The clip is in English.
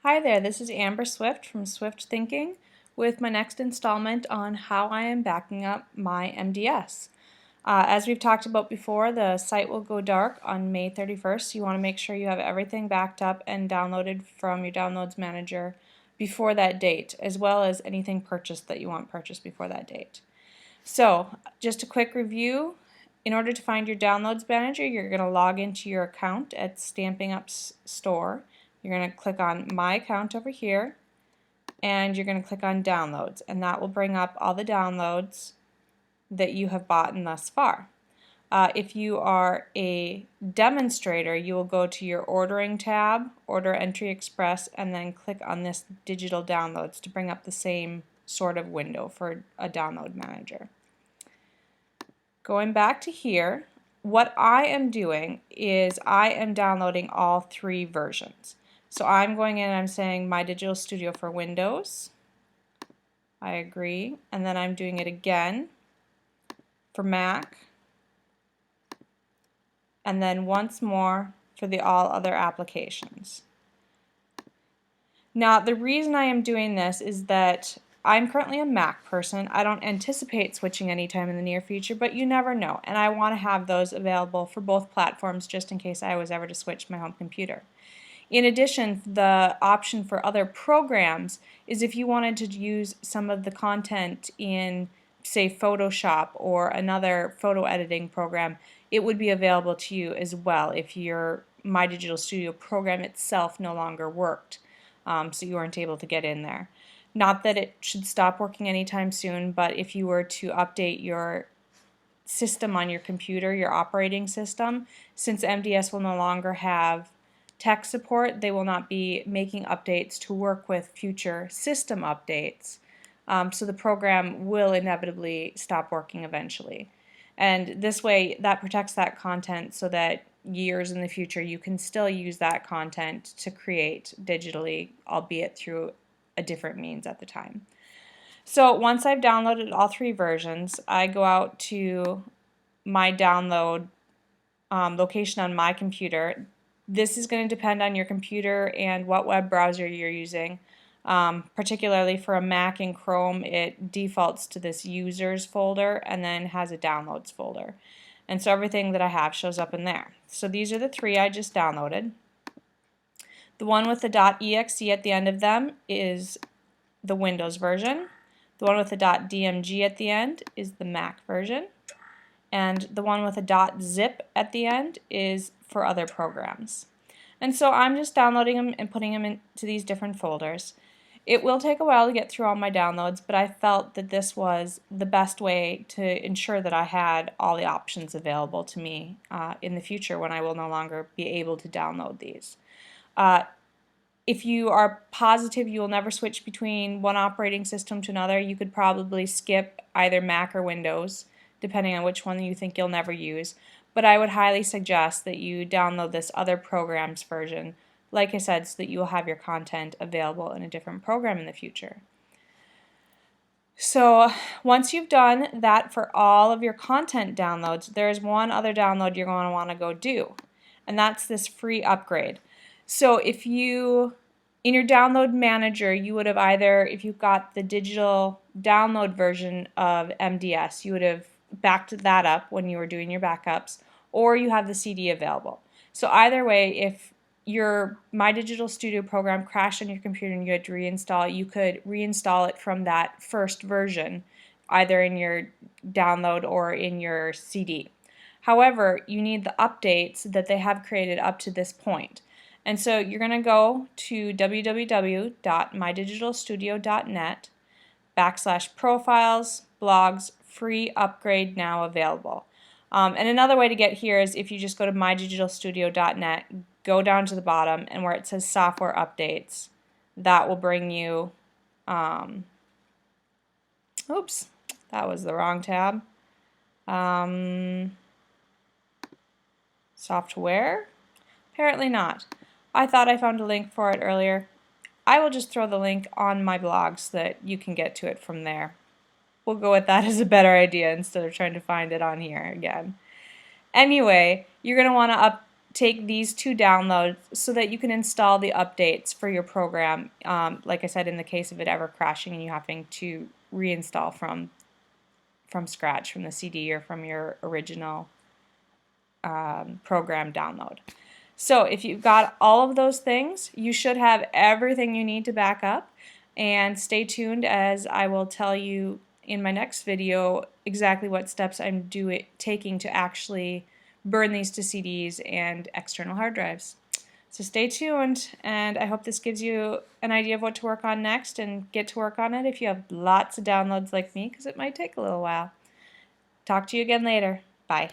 Hi there, this is Amber Swift from Swift Thinking with my next installment on how I am backing up my MDS. As we've talked about before, the site will go dark on May 31st, so you want to make sure you have everything backed up and downloaded from your Downloads Manager before that date, as well as anything purchased that you want purchased before that date. So, just a quick review. In order to find your Downloads Manager, you're going to log into your account at Stampin' Up! Store. You're going to click on My Account over here, and you're going to click on Downloads, and that will bring up all the downloads that you have bought thus far. If you are a demonstrator, you will go to your Ordering tab, Order Entry Express, and then click on this Digital Downloads to bring up the same sort of window for a download manager. Going back to here, what I am doing is I am downloading all three versions. So I'm going in and I'm saying My Digital Studio for Windows. I agree. And then I'm doing it again for Mac. And then once more for the all other applications. Now the reason I am doing this is that I'm currently a Mac person. I don't anticipate switching anytime in the near future, but you never know. And I want to have those available for both platforms just in case I was ever to switch my home computer. In addition, the option for other programs is if you wanted to use some of the content in, say, Photoshop or another photo editing program, it would be available to you as well if your My Digital Studio program itself no longer worked, so you weren't able to get in there. Not that it should stop working anytime soon, but if you were to update your system on your computer, your operating system, since MDS will no longer have tech support, they will not be making updates to work with future system updates. So the program will inevitably stop working eventually. And this way, that protects that content so that years in the future you can still use that content to create digitally, albeit through a different means at the time. So once I've downloaded all three versions, I go out to my download location on my computer. This is going to depend on your computer and what web browser you're using. Particularly for a Mac and Chrome, it defaults to this users folder and then has a downloads folder. And so everything that I have shows up in there. So these are the three I just downloaded. The one with the .exe at the end of them is the Windows version. The one with the .dmg at the end is the Mac version. And the one with a .zip at the end is for other programs. And so I'm just downloading them and putting them into these different folders. It will take a while to get through all my downloads, but I felt that this was the best way to ensure that I had all the options available to me in the future when I will no longer be able to download these. If you are positive you will never switch between one operating system to another, you could probably skip either Mac or Windows, depending on which one you think you'll never use. But I would highly suggest that you download this other programs version, like I said, so that you will have your content available in a different program in the future. So once you've done that for all of your content downloads, there's one other download you're going to want to go do, and that's this free upgrade. So if you, in your download manager, you would have either, if you got the digital download version of MDS, you would have backed that up when you were doing your backups, or you have the CD available. So either way, if your My Digital Studio program crashed on your computer and you had to reinstall it, you could reinstall it from that first version, either in your download or in your CD. However, you need the updates that they have created up to this point. And so you're going to go to www.mydigitalstudio.net /profiles, blogs, free upgrade now available. And another way to get here is if you just go to mydigitalstudio.net, go down to the bottom, and where it says software updates, that will bring you, oops, that was the wrong tab. Software? Apparently not. I thought I found a link for it earlier. I will just throw the link on my blog so that you can get to it from there. We'll go with that as a better idea instead of trying to find it on here again. Anyway, you're going to want to take these two downloads so that you can install the updates for your program, like I said, in the case of it ever crashing and you having to reinstall from scratch from the CD or from your original program download. So if you've got all of those things, you should have everything you need to back up. And stay tuned as I will tell you in my next video exactly what steps I'm taking to actually burn these to CDs and external hard drives. So stay tuned, and I hope this gives you an idea of what to work on next, and get to work on it if you have lots of downloads like me, because it might take a little while. Talk to you again later. Bye.